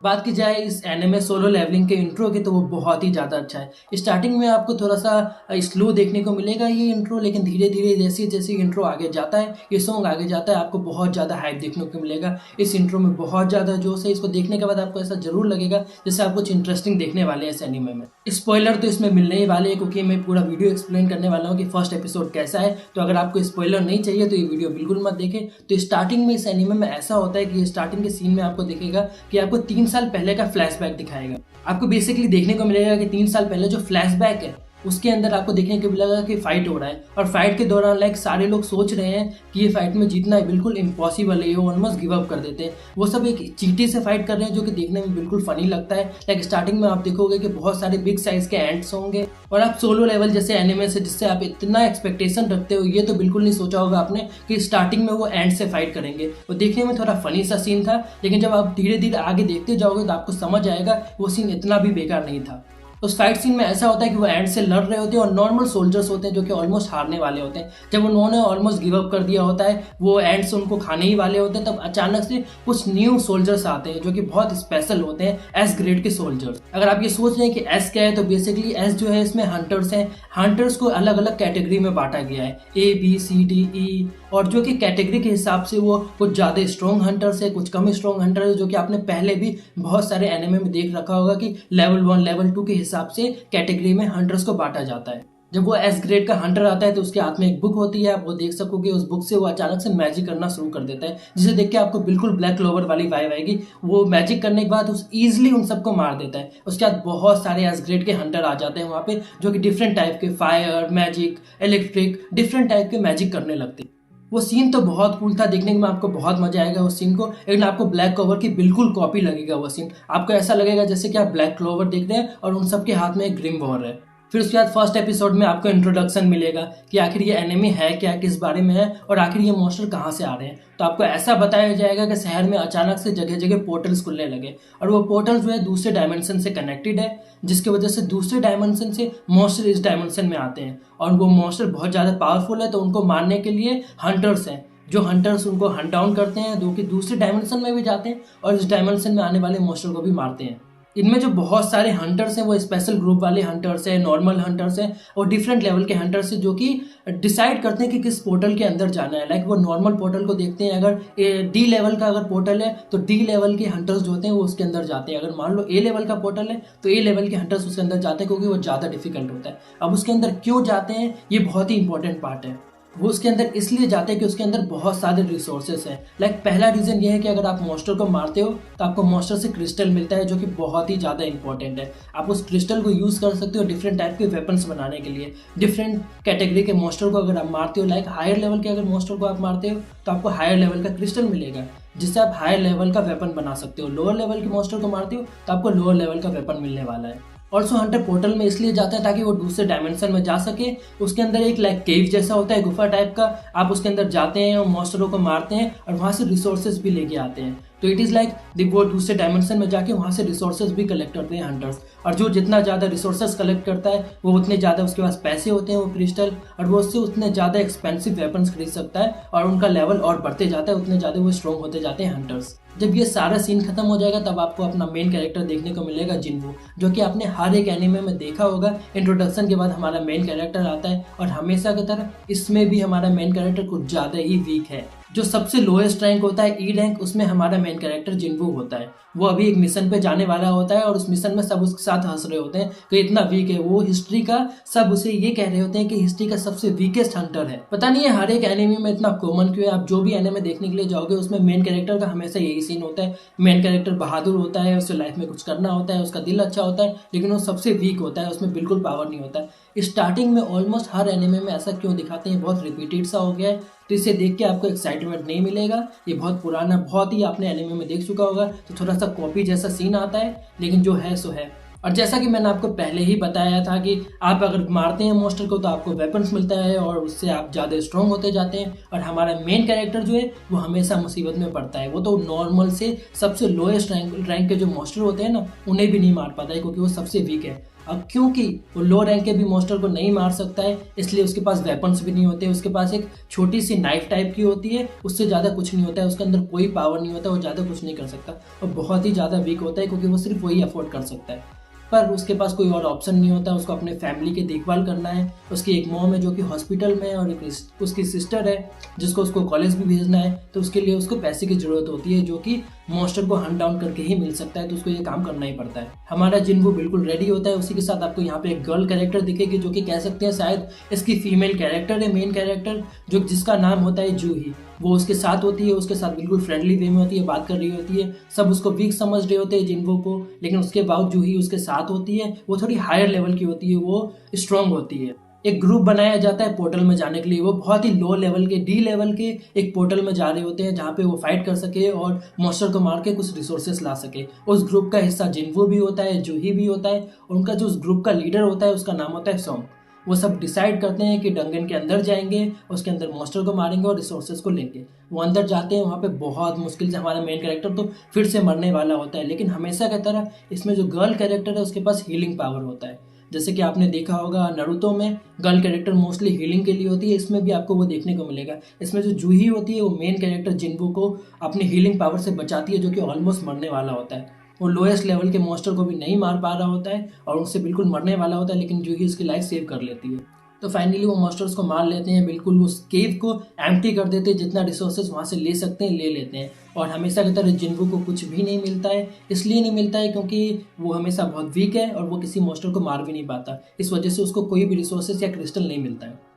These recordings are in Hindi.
बात की जाए इस एनिमे सोलो लेवलिंग के इंट्रो की तो वो बहुत ही ज़्यादा अच्छा है। स्टार्टिंग में आपको थोड़ा सा स्लो देखने को मिलेगा ये इंट्रो, लेकिन धीरे धीरे जैसे जैसे इंट्रो आगे जाता है, ये सॉन्ग आगे जाता है, आपको बहुत ज़्यादा हाइप देखने को मिलेगा। इस इंट्रो में बहुत ज़्यादा जोश है। इसको देखने के बाद आपको ऐसा जरूर लगेगा जैसे आप कुछ इंटरेस्टिंग देखने वाले हैं इस एनिमे में। स्पॉइलर तो इसमें मिलने ही वाले हैं, क्योंकि मैं पूरा वीडियो एक्सप्लेन करने वाला हूँ कि फर्स्ट एपिसोड कैसा है। तो अगर आपको स्पॉइलर नहीं चाहिए तो ये वीडियो बिल्कुल मत देखें। तो स्टार्टिंग में इस एनिमे में ऐसा होता है कि स्टार्टिंग के सीन में आपको दिखेगा कि आपको 3 साल पहले का फ्लैशबैक दिखाएगा। आपको बेसिकली देखने को मिलेगा कि 3 साल पहले जो फ्लैशबैक है उसके अंदर आपको देखने को मिलेगा कि फाइट हो रहा है, और फाइट के दौरान लाइक सारे लोग सोच रहे हैं कि ये फाइट में जीतना बिल्कुल इम्पॉसिबल है, ये ऑलमोस्ट गिव अप कर देते हैं। वो सब एक चींटी से फाइट कर रहे हैं जो कि देखने में बिल्कुल फनी लगता है। लाइक स्टार्टिंग में आप देखोगे कि बहुत सारे बिग साइज के एंट्स होंगे, और आप सोलो लेवल जैसे एनिमे से जिससे आप इतना एक्सपेक्टेशन रखते हो, ये तो बिल्कुल नहीं सोचा होगा आपने कि स्टार्टिंग में वो एंड से फाइट करेंगे। वो देखने में थोड़ा फनी सा सीन था, लेकिन जब आप धीरे धीरे आगे देखते जाओगे तो आपको समझ आएगा वो सीन इतना भी बेकार नहीं था। उस फाइट सीन में ऐसा होता है कि वो एंड से लड़ रहे होते हैं और नॉर्मल सोल्जर्स होते हैं जो कि ऑलमोस्ट हारने वाले होते हैं। जब उन्होंने ऑलमोस्ट गिव अप कर दिया होता है, वो एंड से उनको खाने ही वाले होते हैं, तब अचानक से कुछ न्यू सोल्जर्स आते हैं जो कि बहुत स्पेशल होते हैं, एस ग्रेड के सोल्जर्स। अगर आप ये सोच रहे हैं कि एस क्या है, तो बेसिकली एस जो है इसमें हंटर्स हैं। हंटर्स को अलग अलग कैटेगरी में बांटा गया है, A B C D E, और जो कि कैटेगरी के हिसाब से वो कुछ ज़्यादा स्ट्रॉन्ग हंटर्स है, कुछ कम स्ट्रॉन्ग हंटर है, जो कि आपने पहले भी बहुत सारे एनिमे में देख रखा होगा कि लेवल 1 लेवल 2 के हिसाब से कैटेगरी में हंटर्स को बांटा जाता है। जब वो एस ग्रेड का हंटर आता है तो उसके हाथ में एक बुक होती है, आप वो देख सकोगे। उस बुक से वो अचानक से मैजिक करना शुरू कर देता है, जिसे देख के आपको बिल्कुल ब्लैक क्लोवर वाली वाइब आएगी। वो मैजिक करने के बाद उस ईजिली उन सबको मार देता है। उसके बाद बहुत सारे एस ग्रेड के हंटर आ जाते हैं वहाँ पे, जो कि डिफरेंट टाइप के fire, magic, electric, different type के मैजिक करने लगते हैं। वो सीन तो बहुत कूल था, देखने में आपको बहुत मजा आएगा उस सीन को, लेकिन आपको ब्लैक क्लोवर की बिल्कुल कॉपी लगेगा वो सीन। आपको ऐसा लगेगा जैसे कि आप ब्लैक क्लोवर देख रहे हैं और उन सबके हाथ में एक ग्रिम वॉर है। फिर उसके बाद फर्स्ट एपिसोड में आपको इंट्रोडक्शन मिलेगा कि आखिर ये एनिमे है क्या, किस बारे में है, और आखिर ये मॉन्स्टर कहाँ से आ रहे हैं। तो आपको ऐसा बताया जाएगा कि शहर में अचानक से जगह जगह पोर्टल्स खुलने लगे, और वो पोर्टल जो है दूसरे डायमेंशन से कनेक्टेड है, जिसकी वजह से दूसरे डायमेंशन से मॉन्स्टर इस डायमेंशन में आते हैं। और वो मॉन्स्टर बहुत ज़्यादा पावरफुल है, तो उनको मारने के लिए हंटर्स हैं, जो हंटर्स उनको हंट डाउन करते हैं, जो कि दूसरे डायमेंशन में भी जाते हैं और इस डायमेंशन में आने वाले मॉन्स्टर को भी मारते हैं। इनमें जो बहुत सारे हंटर्स हैं वो स्पेशल ग्रुप वाले हंटर्स हैं, नॉर्मल हंटर्स हैं, और डिफरेंट लेवल के हंटर्स हैं जो कि डिसाइड करते हैं कि किस पोर्टल के अंदर जाना है। लाइक वो नॉर्मल पोर्टल को देखते हैं, अगर डी लेवल का अगर पोर्टल है तो डी लेवल के हंटर्स जो होते हैं वो उसके अंदर जाते हैं। अगर मान लो ए लेवल का पोर्टल है तो ए लेवल के हंटर्स उसके अंदर जाते हैं, क्योंकि वो ज़्यादा डिफिकल्ट होता है। अब उसके अंदर क्यों जाते हैं, ये बहुत ही इंपॉर्टेंट पार्ट है। वो उसके अंदर इसलिए जाते हैं कि उसके अंदर बहुत सारे रिसोर्सेस हैं। लाइक पहला रीज़न ये है कि अगर आप मॉन्स्टर को मारते हो तो आपको मॉन्स्टर से क्रिस्टल मिलता है, जो कि बहुत ही ज़्यादा इंपॉर्टेंट है। आप उस क्रिस्टल को यूज़ कर सकते हो डिफरेंट टाइप के वेपन्स बनाने के लिए। डिफरेंट कैटेगरी के मॉन्स्टर को अगर आप मारते हो, लाइक हायर लेवल के अगर मॉन्स्टर को आप मारते हो तो आपको हायर लेवल का क्रिस्टल मिलेगा, जिससे आप हायर लेवल का वेपन बना सकते हो। लोअर लेवल के मॉन्स्टर को मारते हो तो आपको लोअर लेवल का वेपन मिलने वाला है। ऑल्सो हंटर पोर्टल में इसलिए जाते हैं ताकि वो दूसरे डायमेंशन में जा सके। उसके अंदर एक लाइक केव जैसा होता है, गुफा टाइप का। आप उसके अंदर जाते हैं और मॉन्स्टरों को मारते हैं और वहाँ से रिसोर्सेज भी लेके आते हैं। तो इट इज़ लाइक वो दूसरे डायमेंशन में जाके वहाँ से रिसोर्सेज भी कलेक्ट करते हैं हंटर्स, और जो जितना ज़्यादा रिसोर्सेज कलेक्ट करता है वो उतने ज़्यादा उसके पास पैसे होते हैं वो क्रिस्टल, और वो उससे उतने ज़्यादा एक्सपेंसिव वेपन्स खरीद सकता है, और उनका लेवल और बढ़ते जाता है, उतने ज़्यादा वो स्ट्रॉन्ग होते जाते हैं हंटर्स। जब ये सारा सीन खत्म हो जाएगा तब आपको अपना मेन कैरेक्टर देखने को मिलेगा, जिन्वू, जो कि आपने हर एक एनिमे में देखा होगा। इंट्रोडक्शन के बाद हमारा मेन कैरेक्टर आता है, और हमेशा की तरह इसमें भी हमारा मेन कैरेक्टर कुछ ज़्यादा ही वीक है। जो सबसे लोएस्ट रैंक होता है ई रैंक, उसमें हमारा मेन कैरेक्टर जिन्वू होता है। वो अभी एक मिशन पे जाने वाला होता है, और उस मिशन में सब उसके साथ हंस रहे होते हैं कि इतना वीक है वो, हिस्ट्री का सब उसे ये कह रहे होते हैं कि हिस्ट्री का सबसे वीकेस्ट हंटर है। पता नहीं है हर एक एनिमे में इतना कॉमन क्यों है। आप जो भी एनिमे देखने के लिए जाओगे उसमें मेन कैरेक्टर का हमेशा यही सीन होता है। मेन कैरेक्टर बहादुर होता है, उसे लाइफ में कुछ करना होता है, उसका दिल अच्छा होता है, लेकिन वो सबसे वीक होता है, उसमें बिल्कुल पावर नहीं होता है। स्टार्टिंग में ऑलमोस्ट हर एनिमे में ऐसा क्यों दिखाते हैं, बहुत रिपीटेड सा हो गया है। तो इसे देख के आपको एक्साइटमेंट नहीं मिलेगा। ये बहुत पुराना, बहुत ही आपने एनिमे में देख चुका होगा, तो थोड़ा सा कॉपी जैसा सीन आता है, लेकिन जो है सो है। और जैसा कि मैंने आपको पहले ही बताया था कि आप अगर मारते हैं मॉन्स्टर को तो आपको वेपन्स मिलता है, और उससे आप ज़्यादा स्ट्रॉन्ग होते जाते हैं। और हमारा मेन कैरेक्टर जो है वो हमेशा मुसीबत में पड़ता है। वो तो नॉर्मल से सबसे लोएस्ट रैंक के जो मॉन्स्टर होते हैं ना, उन्हें भी नहीं मार पाता है, क्योंकि वो सबसे वीक है। अब क्योंकि वो लो रैंक के भी मॉन्स्टर को नहीं मार सकता है, इसलिए उसके पास वेपन्स भी नहीं होते, उसके पास एक छोटी सी नाइफ टाइप की होती है, उससे ज़्यादा कुछ नहीं होता है, उसके अंदर कोई पावर नहीं होता, वो ज़्यादा कुछ नहीं कर सकता और बहुत ही ज़्यादा वीक होता है क्योंकि वो सिर्फ वही अफोर्ड कर सकता है। पर उसके पास कोई और ऑप्शन नहीं होता, उसको अपने फैमिली की देखभाल करना है। उसकी एक मॉम है जो कि हॉस्पिटल में है और एक उसकी सिस्टर है जिसको उसको कॉलेज भी भेजना है, तो उसके लिए उसको पैसे की ज़रूरत होती है जो कि मॉन्स्टर को हंट डाउन करके ही मिल सकता है, तो उसको ये काम करना ही पड़ता है। हमारा जिन्वू बिल्कुल रेडी होता है, उसी के साथ आपको यहाँ पे एक गर्ल कैरेक्टर दिखेगी जो कि कह सकते हैं शायद इसकी फीमेल कैरेक्टर है, मेन कैरेक्टर, जो जिसका नाम होता है जूही। वो उसके साथ होती है, उसके साथ बिल्कुल फ्रेंडली वे में होती है, बात कर रही होती है, सब उसको वीक समझ रहे होते हैं जिन्वो को, लेकिन उसके बावजूद जूही उसके साथ होती है। वो थोड़ी हायर लेवल की होती है, वो स्ट्रांग होती है। एक ग्रुप बनाया जाता है पोर्टल में जाने के लिए, वो बहुत ही लो लेवल के डी लेवल के एक पोर्टल में जा रहे होते हैं जहाँ पे वो फाइट कर सके और मॉन्स्टर को मार के कुछ रिसोर्सेस ला सके। उस ग्रुप का हिस्सा जिन्वो भी होता है, जूही भी होता है, और उनका जो उस ग्रुप का लीडर होता है उसका नाम होता है सॉन्ग। वो सब डिसाइड करते हैं कि डंगन के अंदर जाएंगे, उसके अंदर मॉन्स्टर को मारेंगे और रिसोर्सेज को लेंगे। वो अंदर जाते हैं, वहाँ पे बहुत मुश्किल से हमारा मेन कैरेक्टर तो फिर से मरने वाला होता है, लेकिन हमेशा की तरह इसमें जो गर्ल कैरेक्टर है उसके पास हीलिंग पावर होता है। जैसे कि आपने देखा होगा नारुतो में गर्ल कैरेक्टर मोस्टली हीलिंग के लिए होती है, इसमें भी आपको वो देखने को मिलेगा। इसमें जो जूही होती है वो मेन कैरेक्टर जिन्वो को अपनी हीलिंग पावर से बचाती है जो कि ऑलमोस्ट मरने वाला होता है। वो लोएस्ट लेवल के मॉन्स्टर को भी नहीं मार पा रहा होता है और उनसे बिल्कुल मरने वाला होता है, लेकिन जूही उसकी लाइफ सेव कर लेती है। तो फाइनली वो मॉन्स्टर्स को मार लेते हैं, बिल्कुल उस केव को एम्प्टी कर देते हैं, जितना रिसोर्सेज वहाँ से ले सकते हैं ले लेते हैं। और हमेशा की तरह जिन्वो को कुछ भी नहीं मिलता है, इसलिए नहीं मिलता है क्योंकि वो हमेशा बहुत वीक है और वो किसी मॉन्स्टर को मार भी नहीं पाता, इस वजह से उसको कोई भी रिसोर्सेज या क्रिस्टल नहीं मिलता है।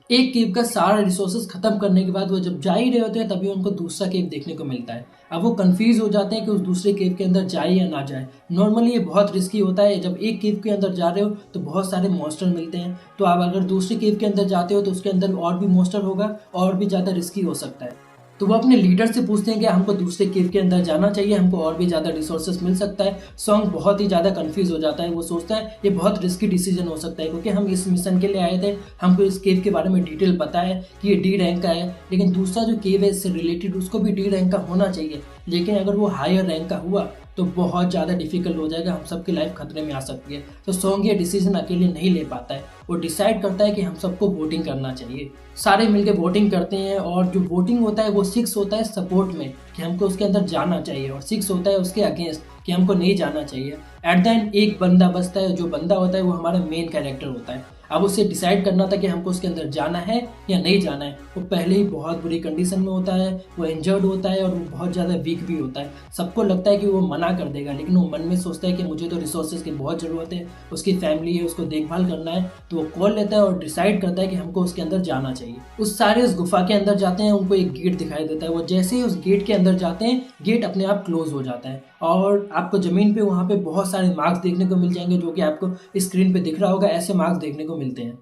एक केव का सारा रिसोर्सेज खत्म करने के बाद वो जब जा ही रहे होते हैं तभी उनको दूसरा केव देखने को मिलता है। अब वो कंफ्यूज हो जाते हैं कि उस दूसरे केव के अंदर जाए या ना जाए। नॉर्मली ये बहुत रिस्की होता है, जब एक केव के अंदर जा रहे हो तो बहुत सारे मॉन्स्टर मिलते हैं, तो आप अगर दूसरे केव के अंदर जाते हो तो उसके अंदर और भी मॉन्स्टर होगा और भी ज़्यादा रिस्की हो सकता है। तो वो अपने लीडर से पूछते हैं कि हमको दूसरे केव के अंदर जाना चाहिए, हमको और भी ज़्यादा रिसोर्सेस मिल सकता है। सॉन्ग बहुत ही ज़्यादा कंफ्यूज हो जाता है, वो सोचता है ये बहुत रिस्की डिसीजन हो सकता है क्योंकि हम इस मिशन के लिए आए थे, हमको इस केव के बारे में डिटेल पता है कि ये डी रैंक का है, लेकिन दूसरा जो केव है इससे रिलेटेड उसको भी डी रैंक का होना चाहिए, लेकिन अगर वो हायर रैंक का हुआ तो बहुत ज़्यादा डिफिकल्ट हो जाएगा, हम सबकी लाइफ खतरे में आ सकती है। तो सॉन्ग ये डिसीजन अकेले नहीं ले पाता है, वो डिसाइड करता है कि हम सबको वोटिंग करना चाहिए। सारे मिलके वोटिंग करते हैं और जो वोटिंग होता है वो 6 होता है सपोर्ट में कि हमको उसके अंदर जाना चाहिए और 6 होता है उसके अगेंस्ट कि हमको नहीं जाना चाहिए। एट द एंड एक बंदा बचता है, जो बंदा होता है वो हमारा मेन कैरेक्टर होता है। अब उसे डिसाइड करना था कि हमको उसके अंदर जाना है या नहीं जाना है। वो पहले ही बहुत बुरी कंडीशन में होता है, वो इंजर्ड होता है और वो बहुत ज़्यादा वीक भी होता है। सबको लगता है कि वो मना कर देगा, लेकिन वो मन में सोचता है कि मुझे तो रिसोर्सेज की बहुत ज़रूरत है, उसकी फैमिली है, उसको देखभाल करना है, तो वो कॉल लेता है और डिसाइड करता है कि हमको उसके अंदर जाना चाहिए। उस गुफा के अंदर जाते हैं, उनको एक गेट दिखाई देता है। वो जैसे ही उस गेट के अंदर जाते हैं गेट अपने आप क्लोज हो जाता है और आपको ज़मीन पे वहाँ पे बहुत सारे मार्क्स देखने को मिल जाएंगे, जो कि आपको स्क्रीन पे दिख रहा होगा, ऐसे मार्क्स देखने को मिलते हैं।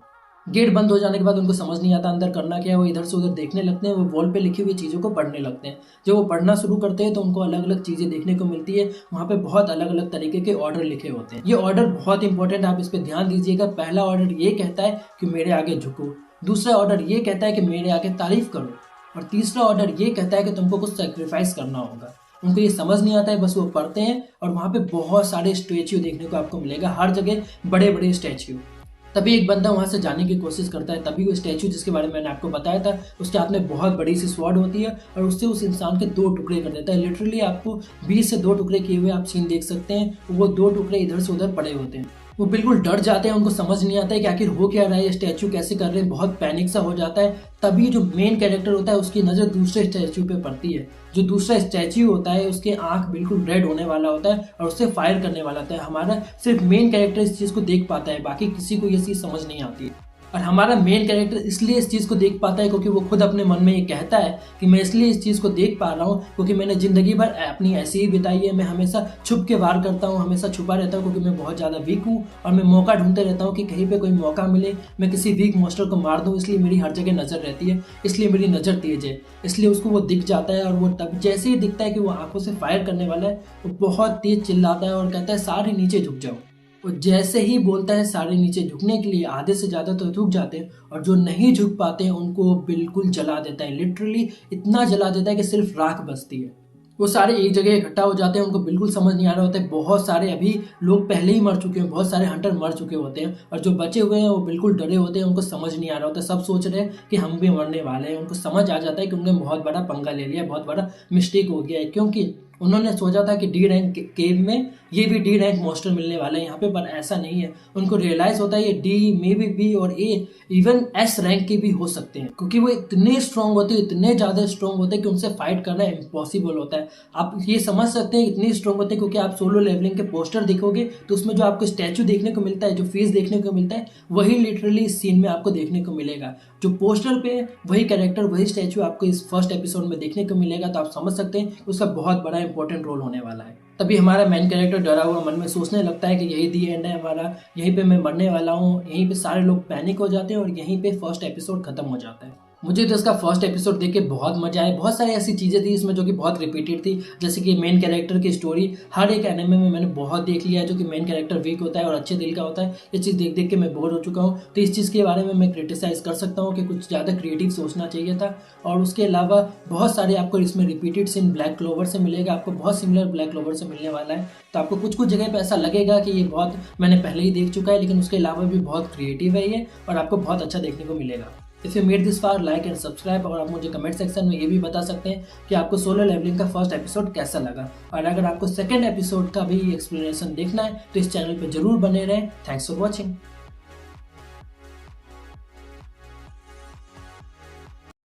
गेट बंद हो जाने के बाद उनको समझ नहीं आता अंदर करना क्या है, वो इधर से उधर देखने लगते हैं, वो वॉल पे लिखी हुई चीज़ों को पढ़ने लगते हैं। जब वो पढ़ना शुरू करते हैं तो उनको अलग अलग चीज़ें देखने को मिलती है, वहाँ पे बहुत अलग अलग तरीके के ऑर्डर लिखे होते हैं। ये ऑर्डर बहुत इंपॉर्टेंट, आप इस पर ध्यान दीजिएगा। पहला ऑर्डर ये कहता है कि मेरे आगे झुको, दूसरा ऑर्डर ये कहता है कि मेरे आगे तारीफ करो, और तीसरा ऑर्डर ये कहता है कि तुमको कुछ सेक्रीफाइस करना होगा। उनको ये समझ नहीं आता है, बस वो पढ़ते हैं और वहाँ पे बहुत सारे स्टैच्यू देखने को आपको मिलेगा, हर जगह बड़े बड़े स्टैच्यू। तभी एक बंदा वहाँ से जाने की कोशिश करता है, तभी वो स्टैच्यू जिसके बारे में मैंने आपको बताया था उसके हाथ में बहुत बड़ी सी स्वॉर्ड होती है और उससे उस इंसान के 2 टुकड़े कर देता है। लिटरली आपको 20 से 2 टुकड़े किए हुए आप सीन देख सकते हैं, वो 2 टुकड़े इधर से उधर पड़े होते हैं। वो बिल्कुल डर जाते हैं, उनको समझ नहीं आता है कि आखिर हो क्या रहा है, ये स्टैच्यू कैसे कर रहे हैं, बहुत पैनिक सा हो जाता है। तभी जो मेन कैरेक्टर होता है उसकी नज़र दूसरे स्टैच्यू पे पड़ती है। जो दूसरा स्टैच्यू होता है उसके आंख बिल्कुल रेड होने वाला होता है और उससे फायर करने वाला होता है। हमारा सिर्फ मेन कैरेक्टर इस चीज़ को देख पाता है, बाकी किसी को ये चीज़ समझ नहीं आती है। और हमारा मेन कैरेक्टर इसलिए इस चीज़ को देख पाता है क्योंकि वो खुद अपने मन में ये कहता है कि मैं इसलिए इस चीज़ को देख पा रहा हूँ क्योंकि मैंने ज़िंदगी भर अपनी ऐसे ही बिताई है। मैं हमेशा छुप के वार करता हूँ, हमेशा छुपा रहता हूँ क्योंकि मैं बहुत ज़्यादा वीक हूँ और मैं मौका ढूंढते रहता हूँ कि कहीं पे कोई मौका मिले, मैं किसी वीक मॉन्स्टर को मार दूँ। इसलिए मेरी हर जगह नज़र रहती है, इसलिए मेरी नज़र तेज है, इसलिए उसको वो दिख जाता है। और वो तब जैसे ही दिखता है कि वो आंखों से फायर करने वाला है, वो बहुत तेज चिल्लाता है और कहता है सारे नीचे झुक जाओ। और जैसे ही बोलता है सारे नीचे झुकने के लिए, आधे से ज़्यादा तो झुक जाते हैं और जो नहीं झुक पाते हैं उनको बिल्कुल जला देता है। लिटरली इतना जला देता है कि सिर्फ राख बचती है। वो सारे एक जगह इकट्ठा हो जाते हैं, उनको बिल्कुल समझ नहीं आ रहा होता है। बहुत सारे अभी लोग पहले ही मर चुके हैं, बहुत सारे हंटर मर चुके होते हैं, और जो बचे हुए हैं वो बिल्कुल डरे होते हैं, उनको समझ नहीं आ रहा होता है। सब सोच रहे हैं कि हम भी मरने वाले हैं। उनको समझ आ जाता है कि उन्होंने बहुत बड़ा पंगा ले लिया, बहुत बड़ा मिस्टेक हो गया है, क्योंकि उन्होंने सोचा था कि डी रैंक केव में ये भी डी रैंक मॉन्स्टर मिलने वाला है यहाँ पे, पर ऐसा नहीं है। उनको रियलाइज होता है ये डी मे भी बी और ए इवन एस रैंक के भी हो सकते हैं, क्योंकि वो इतने स्ट्रांग होते हैं, इतने ज्यादा स्ट्रांग होते हैं कि उनसे फाइट करना इम्पॉसिबल होता है। आप ये समझ सकते हैं इतने स्ट्रांग होते हैं, क्योंकि आप सोलो लेवलिंग के पोस्टर देखोगे तो उसमें जो आपको स्टैचू देखने को मिलता है, जो फेस देखने को मिलता है, वही लिटरली इस सीन में आपको देखने को मिलेगा। जो पोस्टर पे वही कैरेक्टर, वही स्टैचू आपको इस फर्स्ट एपिसोड में देखने को मिलेगा, तो आप समझ सकते हैं उसका बहुत बड़ा इंपॉर्टेंट रोल होने वाला है। तभी हमारा मेन कैरेक्टर डरा हुआ मन में सोचने लगता है कि यही दी एंड है हमारा, यहीं पे मैं मरने वाला हूँ। यहीं पे सारे लोग पैनिक हो जाते हैं और यहीं पे फर्स्ट एपिसोड खत्म हो जाता है। मुझे तो इसका फर्स्ट एपिसोड देख के बहुत मजा आया। बहुत सारी ऐसी चीज़ें थी इसमें जो कि बहुत रिपीटेड थी, जैसे कि मेन कैरेक्टर की स्टोरी हर एक एनिमे में मैंने बहुत देख लिया है, जो कि मेन कैरेक्टर वीक होता है और अच्छे दिल का होता है। ये चीज़ देख देख के मैं बोर हो चुका हूँ। तो इस चीज़ के बारे में मैं क्रिटिसाइज़ कर सकता हूँ कि कुछ ज़्यादा क्रिएटिव सोचना चाहिए था। और उसके अलावा बहुत सारे आपको इसमें रिपीटेड सीन ब्लैक क्लोवर से मिलेगा, आपको बहुत सिमिलर ब्लैक क्लोवर से मिलने वाला है। तो आपको कुछ कुछ जगह पे ऐसा लगेगा कि ये बहुत मैंने पहले ही देख चुका है, लेकिन उसके अलावा भी बहुत क्रिएटिव है ये, और आपको बहुत अच्छा देखने को मिलेगा। If you made this far, like and subscribe. और आप मुझे कमेंट सेक्शन में ये भी बता सकते हैं कि आपको सोलो लेवलिंग का फर्स्ट एपिसोड कैसा लगा, और अगर आपको सेकंड एपिसोड का भी एक्सप्लेनेशन देखना है तो इस चैनल पे जरूर बने रहें। Thanks for watching.